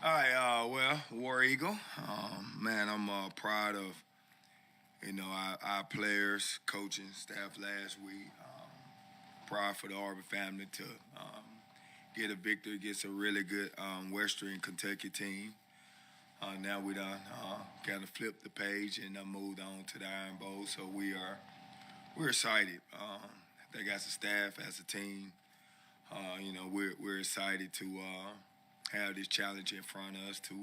All right, well, War Eagle, man, I'm proud of our players, coaching staff last week. Proud for the Auburn family to get a victory against a really good Western Kentucky team. Now we done kind of flipped the page and moved on to the Iron Bowl, so we're excited. I think as a staff, as a team, we're excited to have this challenge in front of us to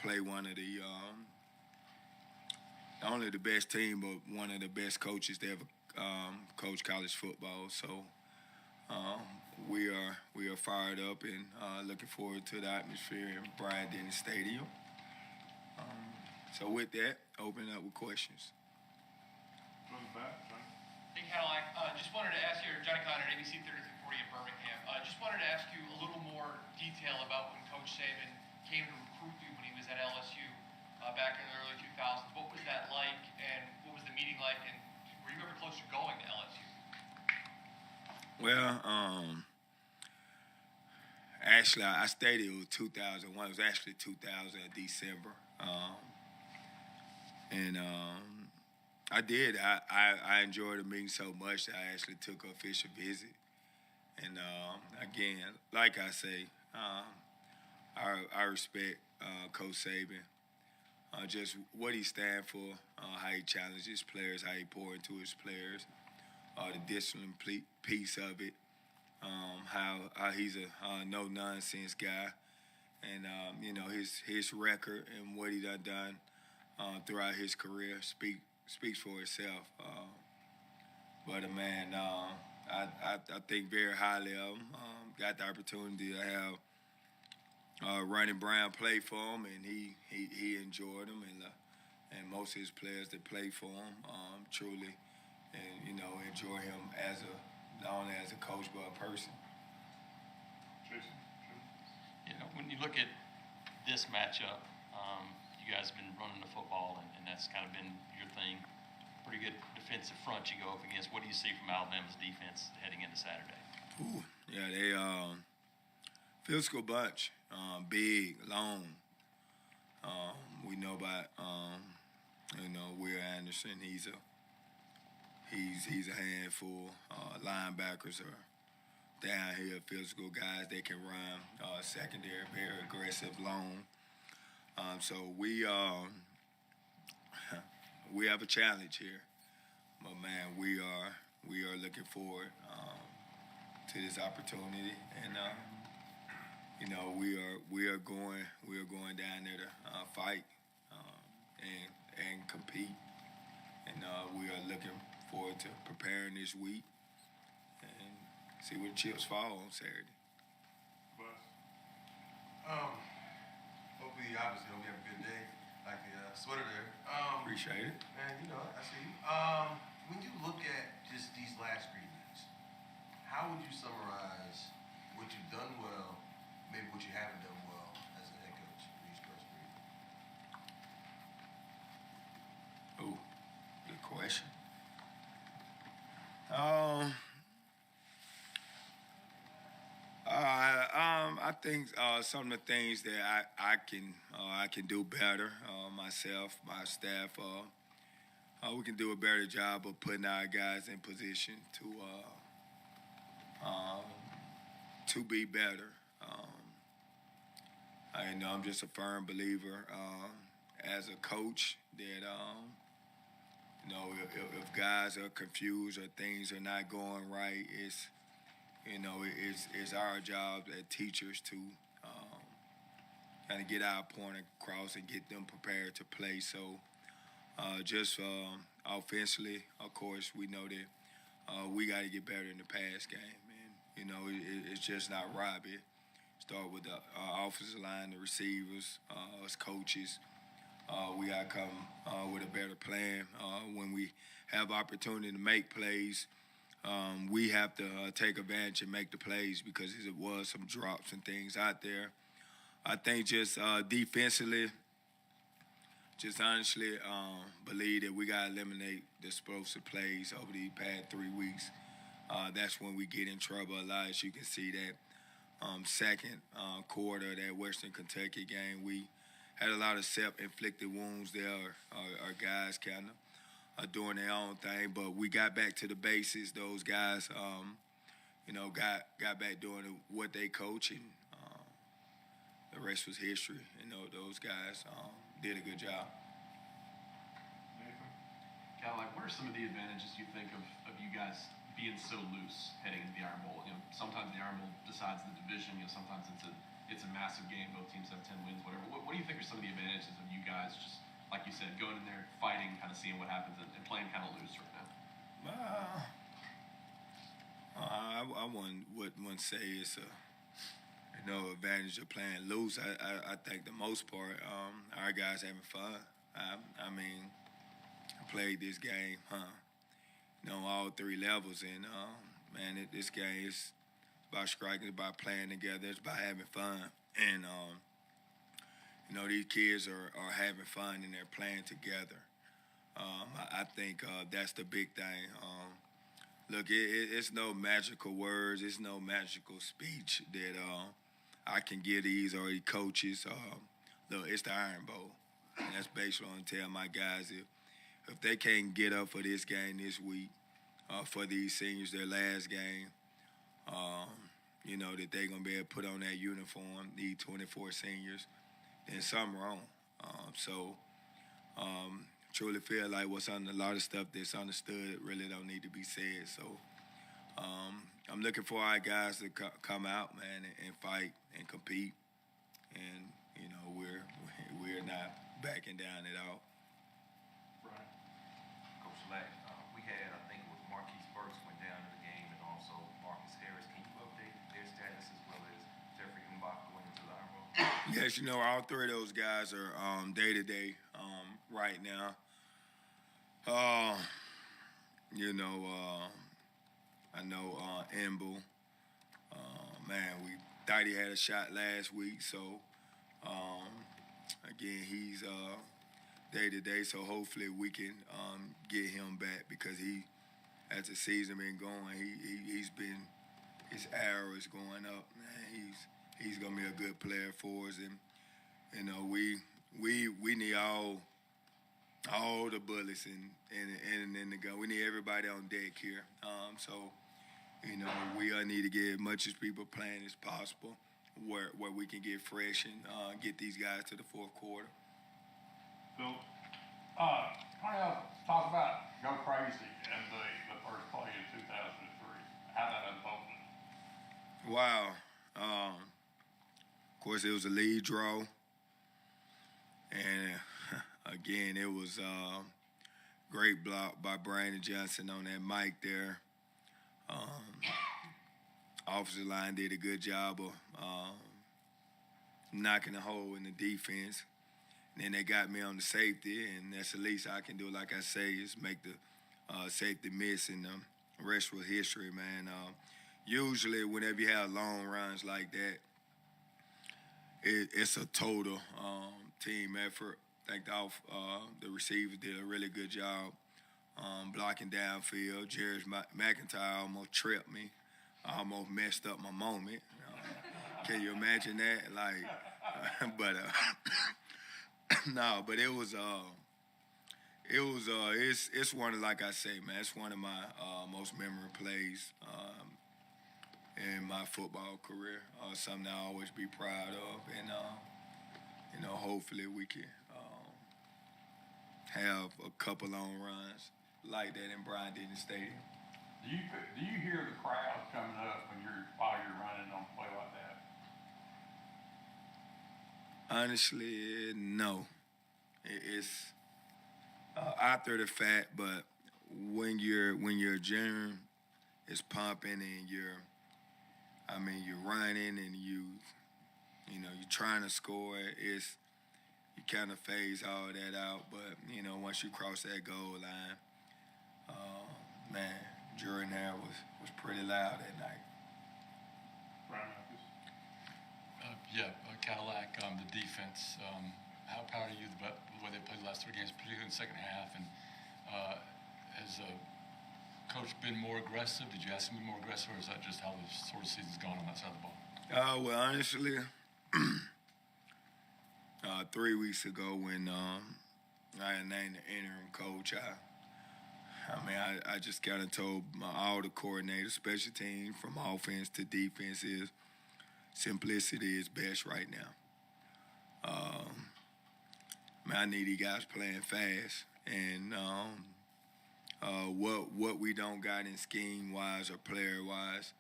play one of the not only the best team, but one of the best coaches that ever coached college football. So we are fired up and looking forward to the atmosphere in Bryant-Denny Stadium. So with that, open up with questions. Hey, Cadillac, just wanted to ask you, Johnny Connor, ABC 3340 in Birmingham. Just wanted to ask you a little more detail about when Coach Saban came to recruit you when he was at LSU back in the early 2000s. What was that like, and what was the meeting like, and were you ever close to going to LSU? Well, actually, I stayed. It was 2001. It was actually 2000 December, and I did. I enjoyed the meeting so much that I actually took an official visit. And again, like I say, I respect Coach Saban. Just what he stands for, how he challenges players, how he pours into his players, the discipline piece of it, how he's a no nonsense guy, and his record and what he done throughout his career speaks for itself. But man, I think very highly of him. Got the opportunity to have Ronnie Brown play for him, and he enjoyed him, and most of his players that play for him truly, and enjoy him not only as a coach but a person. When you look at this matchup, you guys have been running the football, and that's kind of been your thing. Pretty good defensive front you go up against. What do you see from Alabama's defense heading into Saturday? Ooh, yeah, they physical bunch, big, long. We know about Will Anderson. He's a handful. Linebackers are down here, physical guys. They can run secondary, very aggressive, long. So we have a challenge here, but man, we are looking forward to this opportunity, and we are going down there to fight and compete, and we are looking forward to preparing this week and see where the chips fall on Saturday. Hopefully, obviously, hope you have a good day, like the sweater there. Appreciate it. Man, I see you. When you look at just these last 3 weeks, how would you summarize what you've done well, maybe what you haven't done well as a head coach for these first 3? Oh, good question. I think some of the things that I can do better myself, my staff. We can do a better job of putting our guys in position to be better. I'm just a firm believer as a coach that if guys are confused or things are not going right, it's our job as teachers to kind of get our point across and get them prepared to play. So just offensively, of course, we know that we got to get better in the pass game. And, it's just not right. It start with the offensive line, the receivers, us coaches. We got to come with a better plan. When we have opportunity to make plays, we have to take advantage and make the plays because there was some drops and things out there. I think just defensively, just honestly believe that we got to eliminate the explosive plays over the past 3 weeks. That's when we get in trouble a lot, as you can see that second quarter of that Western Kentucky game. We had a lot of self-inflicted wounds there. Our guys kind of are doing their own thing, but we got back to the basics. Those guys, got back doing what they coach, and the rest was history. Those guys did a good job. Cadillac, what are some of the advantages you think of you guys being so loose heading into the Iron Bowl? Sometimes the Iron Bowl decides the division. Sometimes it's a massive game. Both teams have 10 wins, whatever. What do you think are some of the advantages of you guys just, like you said, going in there, fighting, kind of seeing what happens, and playing kind of loose right now? I wouldn't say it's a advantage of playing loose. I think the most part, our guys having fun. I mean, I played this game, all 3 levels, and this game is about striking, it's about playing together, it's about having fun, and these kids are having fun and they're playing together. I think that's the big thing. Look, it's no magical words, it's no magical speech that I can give these or these coaches. Look, it's the Iron Bowl, and that's basically what I'm telling my guys. If they can't get up for this game this week, for these seniors, their last game, that they're going to be able to put on that uniform, these 24 seniors, then something wrong. Truly feel like a lot of stuff that's understood really don't need to be said. So I'm looking for our guys to come out, man, and fight and compete. And, we're not backing down at all. Right. Coach Lack, we had, I think it was Marquise Burks went down in the game, and also Marcus Harris. Can you update their status as well as Jeffrey Mbach going into the Iron Bowl? Yes, all 3 of those guys are day-to-day right now. I know Emble. Man, we thought he had a shot last week, so again, he's day-to-day, so hopefully we can get him back, because he, as the season been going, he's been, his arrow is going up. Man, he's gonna be a good player for us, and we need all the bullets in the gun. We need everybody on deck here. We need to get as much as people playing as possible, where we can get fresh and get these guys to the 4th quarter. Bill, Carnell, talk about Go Crazy and the first play in 2003. How that unfolded. Wow. Of course, it was a lead draw, and again, it was great block by Brandon Johnson on that mic there. Offensive line did a good job of knocking a hole in the defense. And then they got me on the safety, and that's the least I can do, like I say, is make the safety miss, and the rest was history, man. Usually, whenever you have long runs like that, it's a total team effort. I think the receivers did a really good job blocking downfield. Jared McIntyre almost tripped me. I almost messed up my moment. Can you imagine that? No, but it's one of, like I say, man, it's one of my most memorable plays in my football career. Something I always be proud of, and hopefully we can have a couple long runs like that in Bryant-Denny Stadium. Do you hear the crowd coming up while you're running on a play like that? Honestly, no. It's after the fact, but when your adrenaline is pumping and you're running and you're trying to score, you kind of phase all that out. But once you cross that goal line, man, Jordan there was pretty loud that night. Cadillac, the defense. How proud are you of the way they played the last 3 games, particularly in the second half? And has Coach been more aggressive? Did you ask him to be more aggressive, or is that just how the sort of season's gone on that side of the ball? Well, honestly, 3 weeks ago when I had named the interim coach, I just kind of told all the coordinators, special teams, from offense to defense, is simplicity is best right now. I need these guys playing fast, and what we don't got in scheme wise or player wise,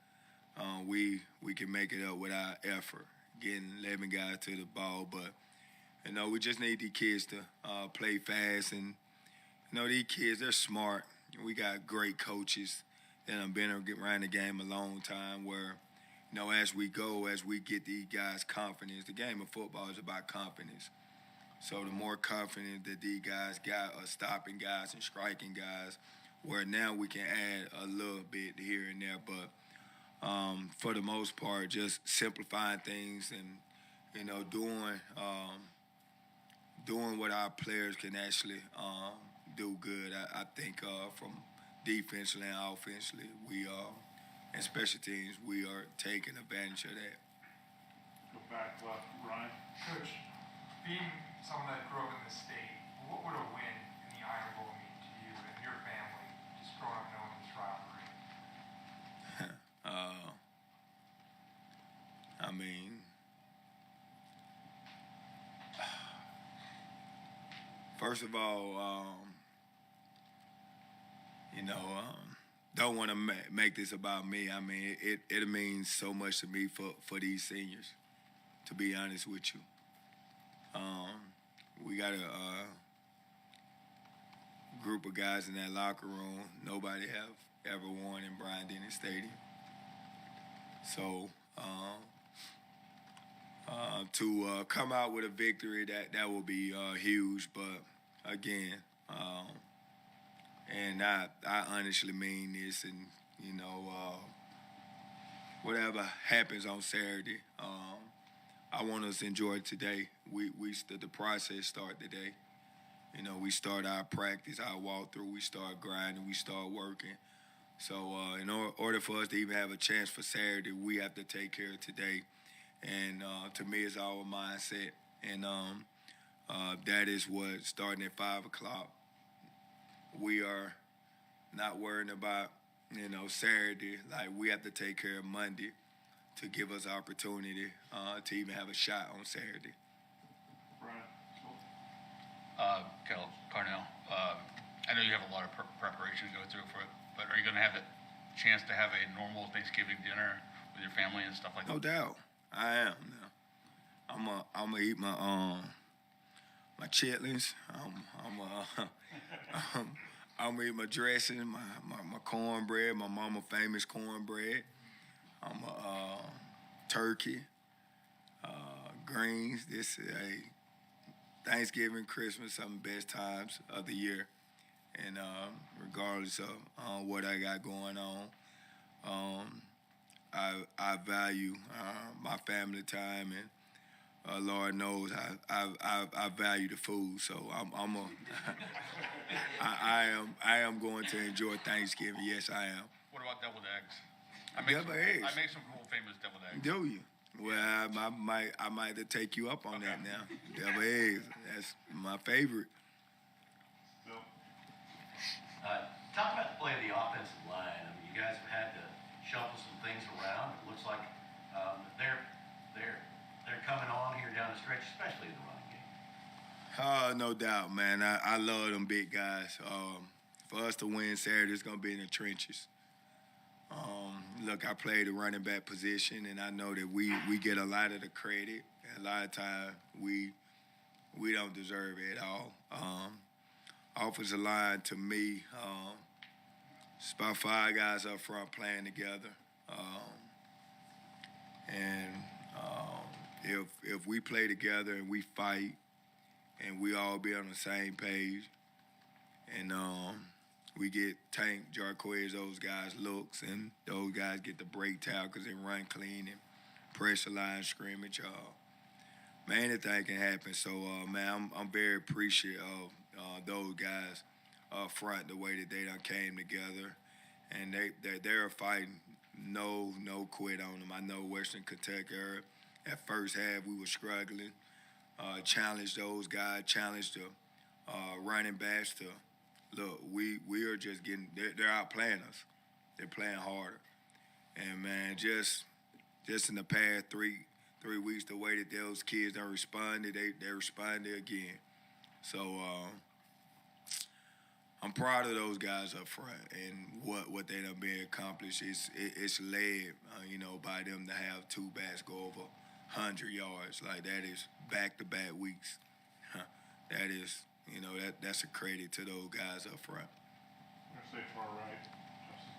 we can make it up with our effort, getting 11 guys to the ball. But we just need these kids to play fast, and these kids, they're smart. We got great coaches that have been around the game a long time. Where as we go, as we get these guys confidence, the game of football is about confidence. So the more confidence that these guys got of stopping guys and striking guys, where now we can add a little bit here and there, but for the most part, just simplifying things and doing what our players can actually do good. I think from defensively and offensively, and special teams, we are taking advantage of that. Go back left, Ryan. Coach, being someone that grew up in the state, what would a win in the Iron Bowl mean to you and your family, just growing up knowing this rivalry? First of all, don't want to make this about me. It means so much to me for these seniors, to be honest with you. We got a group of guys in that locker room nobody have ever won in Bryant-Denny Stadium. So to come out with a victory, that will be huge. But again, and I honestly mean this, and whatever happens on Saturday, I want us to enjoy today. The process start today. We start our practice, our walkthrough. We start grinding. We start working. So in order for us to even have a chance for Saturday, we have to take care of today. And to me, it's our mindset. And that is what, starting at 5 o'clock, we are not worrying about, Saturday. Like, we have to take care of Monday to give us opportunity to even have a shot on Saturday. Carnell, I know you have a lot of preparation to go through for it, but are you going to have a chance to have a normal Thanksgiving dinner with your family and stuff like that? No doubt, I am. Now, I'm gonna eat my chitlins. I'm gonna eat my dressing, my cornbread, my mama famous cornbread. I'm turkey, greens. This is Thanksgiving, Christmas, some of the best times of the year. And regardless of what I got going on, I value my family time, and Lord knows I value the food. So I am going to enjoy Thanksgiving. Yes, I am. What about deviled eggs? I make some cool famous deviled eggs. Do you? Well, I might have to take you up on that now. Deviled eggs, that's my favorite. Talk about the play of the offensive line. You guys have had to shuffle some things around. It looks like they're coming on here down the stretch, especially in the running game. No doubt, man. I love them big guys. For us to win Saturday, it's gonna be in the trenches. Look, I played the running back position, and I know that we get a lot of the credit. And a lot of times we don't deserve it at all. Offensive line, to me, it's about 5 guys up front playing together. If we play together and we fight and we all be on the same page, and we get Tank, Jarquez, those guys looks, and those guys get the break tackles and run clean and pressure line scrimmage, man, anything can happen. So, man, I'm very appreciative of those guys up front, the way that they done came together, and they're fighting no quit on them. I know Western Kentucky, at first half we were struggling. Challenged those guys, challenged the running backs to look. We are just getting. They're outplaying us. They're playing harder. And man, just in the past three weeks, the way that those kids don't responded, they responded again. So I'm proud of those guys up front and what they done been accomplished. It's led, by them to have two backs go over 100 yards. Like, that is back-to-back weeks. That is, that's a credit to those guys up front. I'm going to say far right. Justin.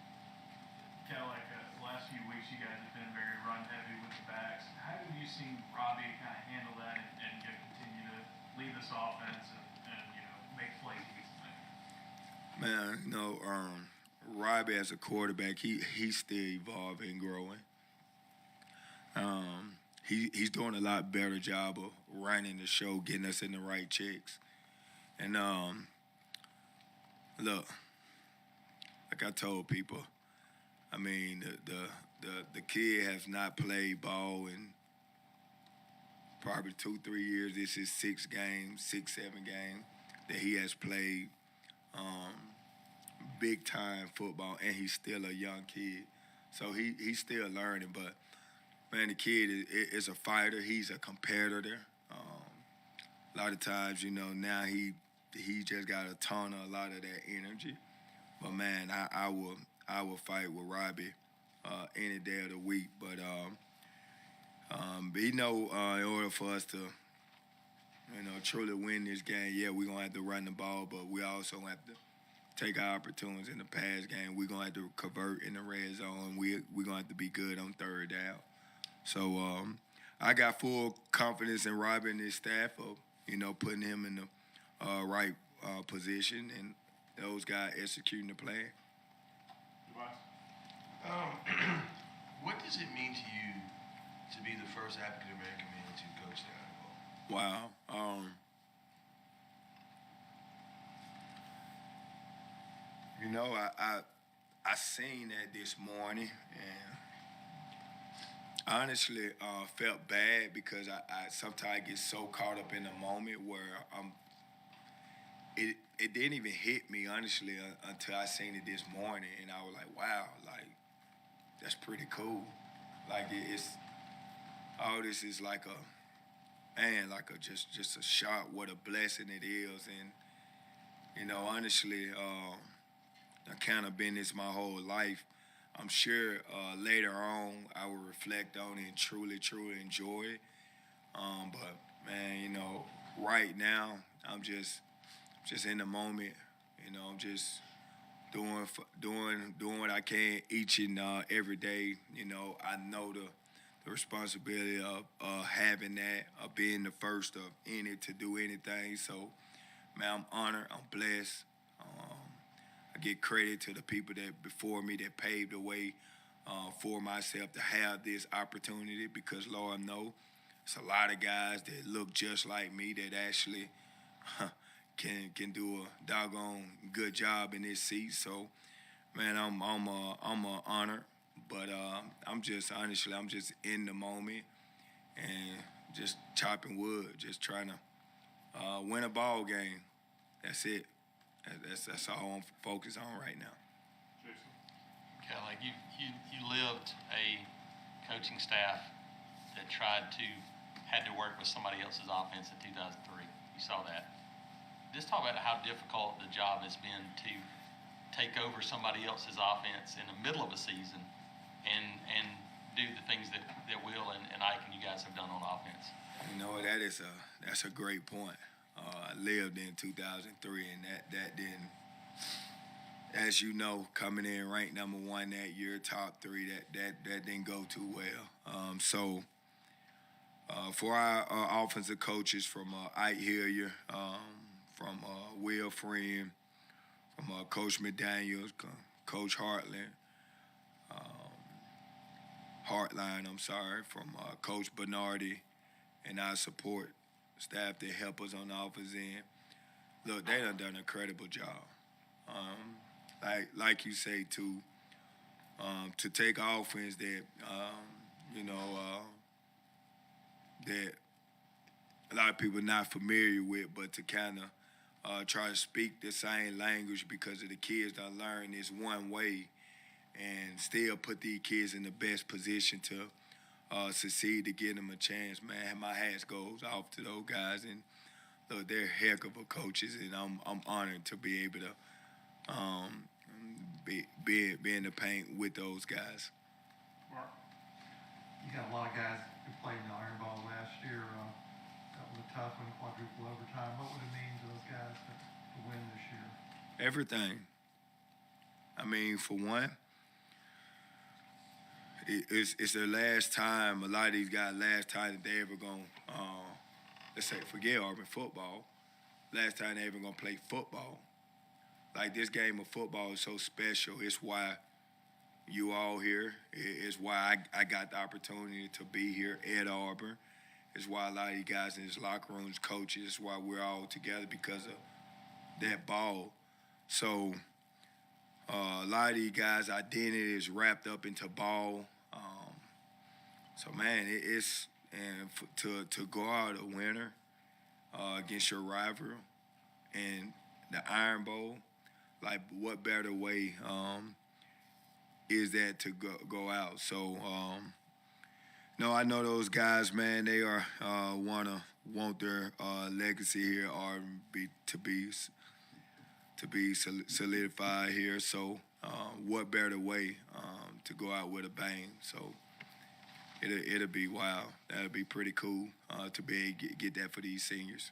Cadillac, the last few weeks you guys have been very run-heavy with the backs. How have you seen Robbie kind of handle that and continue to lead this offense and make plays against the thing? Man, Robbie as a quarterback, he's still evolving, growing. He's doing a lot better job of running the show, getting us in the right checks. And look, like I told people, I mean, the kid has not played ball in probably 2-3 years. This is 6, 7 games that he has played big time football, and he's still a young kid. So he's still learning, but man, the kid is a fighter. He's a competitor. A lot of times, now he just got a ton of a lot of that energy. But man, I will fight with Robbie any day of the week. But in order for us to truly win this game, yeah, we're gonna have to run the ball, but we also have to take our opportunities in the pass game. We're gonna have to convert in the red zone. We're gonna have to be good on third down. So I got full confidence in Robbie and his staff of putting him in the right position and those guys executing the plan. What does it mean to you to be the first African American man to coach the Iron Bowl? Wow. I seen that this morning, and honestly felt bad because I sometimes get so caught up in the moment where it didn't even hit me, honestly, until I seen it this morning, and I was like, wow, like, that's pretty cool. Like, it's all this is like just a shock, what a blessing it is. And honestly, I kind of been this my whole life. I'm sure later on I will reflect on it and truly enjoy it. But man, right now I'm just in the moment. I'm just doing what I can each and every day. I know the responsibility of having that, of being the first of any to do anything. So, man, I'm honored. I'm blessed. I give credit to the people that before me that paved the way for myself to have this opportunity, because Lord know it's a lot of guys that look just like me that actually can do a doggone good job in this seat. So, man, I'm honored, but I'm just in the moment and just chopping wood, just trying to win a ball game. That's it. That's all I'm focused on right now. Cadillac, you lived a coaching staff that had to work with somebody else's offense in 2003. You saw that. Just talk about how difficult the job has been to take over somebody else's offense in the middle of a season and do the things that Will and Ike and you guys have done on offense. That's a great point. I lived in 2003, and that didn't, as you know, coming in ranked number 1 that year, top 3, that didn't go too well. So for our offensive coaches from Ike Hillier, from Will Friend, from Coach McDaniels, Coach Hartline, from Coach Bernardi, and our support staff that help us on the offense end. Look, they done an incredible job. Like you say too, to take offense that that a lot of people not familiar with, but to kind of try to speak the same language because of the kids that learn this one way and still put these kids in the best position to succeed, to give them a chance. Man, my hat goes off to those guys, and look, they're heck of a coaches, and I'm honored to be able to be in the paint with those guys. Mark? You got a lot of guys who played in the Iron Ball last year. That was a tough one, quadruple overtime. What would it mean to those guys to win this year? Everything. I mean, for one, it's their last time. A lot of these guys, last time that they ever gonna, let's say, forget Auburn football. Last time they ever gonna play football. Like, this game of football is so special. It's why you all here. It's why I got the opportunity to be here at Auburn. It's why a lot of you guys in this locker rooms, coaches, it's why we're all together because of that ball. So a lot of these guys' identity is wrapped up into ball. So, man, to go out a winner against your rival and the Iron Bowl, like, what better way is that to go out? So, no, I know those guys, man. They are want their legacy here or to be solidified here. So, what better way to go out with a bang? So, it'll be wild. That'll be pretty cool to be able to get that for these seniors.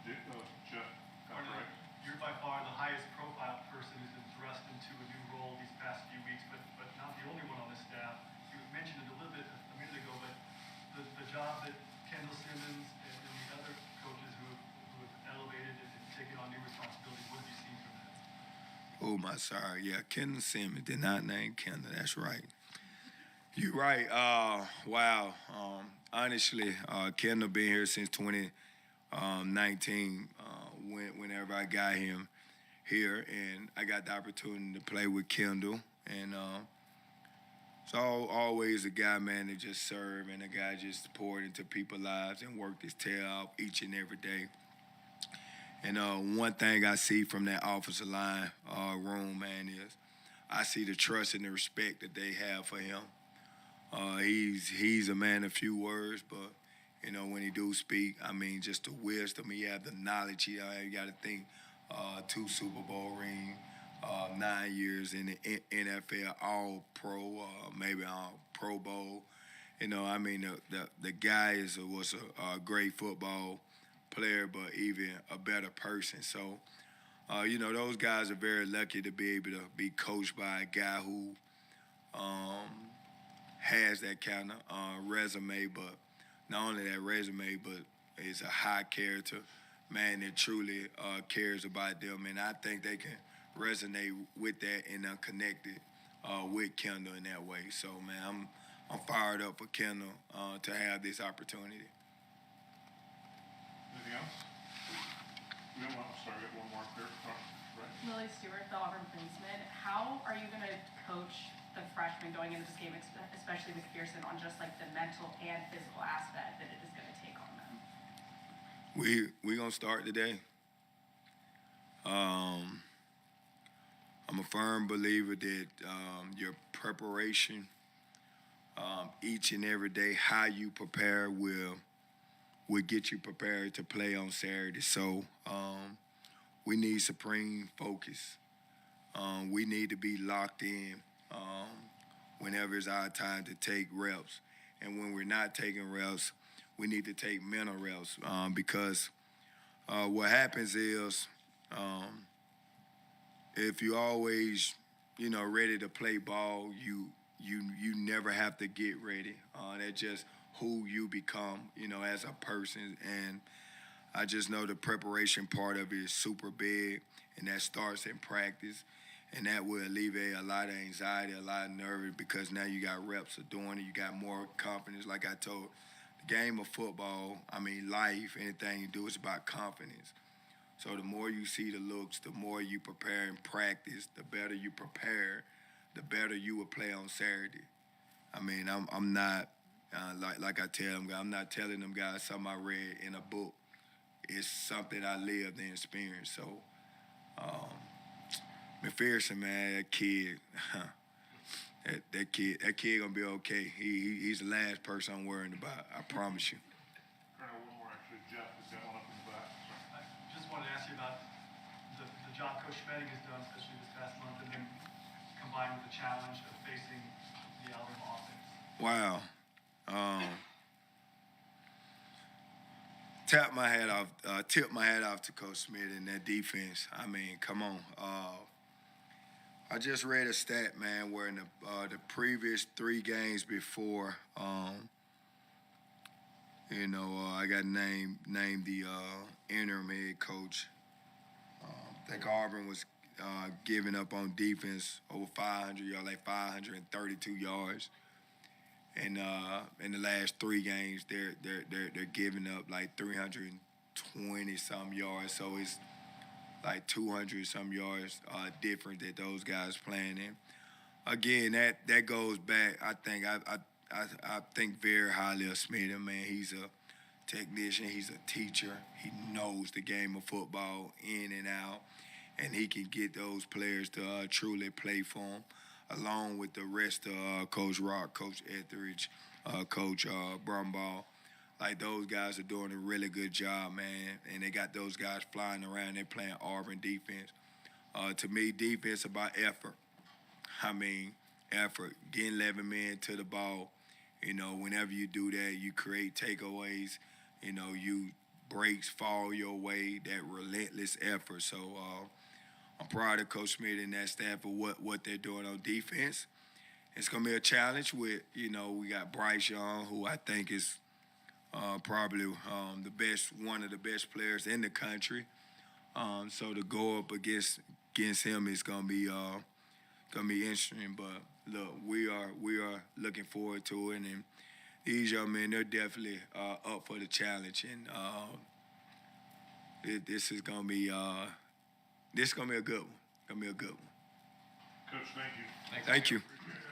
Jeff, Carnell, you're by far the highest profile person who's been thrust into a new role these past few weeks, but not the only one on the staff. You mentioned it a little bit a minute ago, but the job that Kendall Simmons and the other coaches who have elevated and taken on new responsibilities, what have you seen from that? Oh, my sorry. Yeah, Kendall Simmons did not name Kendall. That's right. You're right. Wow. Honestly, Kendall been here since 2019. Whenever I got him here, and I got the opportunity to play with Kendall, and it's always a guy, man, that just served, and a guy just poured into people's lives and worked his tail off each and every day. And one thing I see from that offensive line room, man, is I see the trust and the respect that they have for him. He's a man of few words, but when he do speak, I mean, just the wisdom. He have the knowledge. You got to think 2 Super Bowl rings, 9 years in the NFL, all pro, maybe all Pro Bowl. I mean, the guy was a great football player, but even a better person. So, those guys are very lucky to be able to be coached by a guy who has that kind of resume, but not only that resume, but is a high character man that truly cares about them. And I think they can resonate with that and connect it with Kendall in that way. So, man, I'm fired up for Kendall to have this opportunity. Anything else? We got one more here. Right. Lily Stewart, the Auburn Plainsman. How are you going to coach the freshmen going into this game, especially with Pearson, on just like the mental and physical aspect that it is going to take on them? We gonna start today. I'm a firm believer that your preparation, each and every day, how you prepare will get you prepared to play on Saturday. So we need supreme focus. We need to be locked in whenever it's our time to take reps. And when we're not taking reps, we need to take mental reps because what happens is if you always, ready to play ball, you never have to get ready. That's just who you become, as a person. And I just know the preparation part of it is super big, and that starts in practice. And that will alleviate a lot of anxiety, a lot of nerves, because now you got reps of doing it. You got more confidence. Like I told, the game of football, life, anything you do is about confidence. So the more you see the looks, the more you prepare and practice, the better you prepare the better you will play on Saturday. I mean, I'm not like I tell them, I'm not telling them guys something I read in a book. It's something I lived and experienced. So, McPherson, man, that kid, that kid gonna be okay. He's the last person I'm worrying about. I promise you. Colonel, one more actually. Jeff has got one up in the back. I just wanted to ask you about the job Coach Schmedding has done, especially this past month, and then combined with the challenge of facing the Auburn offense. Wow. Tip my hat off to Coach Smith and that defense. I mean, come on. I just read a stat, man, where in the previous 3 games before, I got named the interim head coach. I think Auburn was giving up on defense over 500 yards, like 532 yards. And in the last 3 games, they're giving up like 320 some yards. So it's like 200 some yards different that those guys playing in. Again, that goes back. I think very highly of Smith. Man, he's a technician. He's a teacher. He knows the game of football in and out, and he can get those players to truly play for him, along with the rest of Coach Rock, Coach Etheridge, Coach Brumbaugh. Like, those guys are doing a really good job, man, and they got those guys flying around. They're playing Auburn defense. To me, defense about effort. I mean, effort, getting 11 men to the ball. Whenever you do that, you create takeaways. You breaks fall your way, that relentless effort. So I'm proud of Coach Smith and that staff for what they're doing on defense. It's going to be a challenge with, we got Bryce Young, who I think is probably one of the best players in the country. So to go up against him is going to be interesting. But look, we are looking forward to it, and these young men, they're definitely up for the challenge, and this is going to be a good one. It's going to be a good one. Coach, thank you. Thank you. Appreciate it.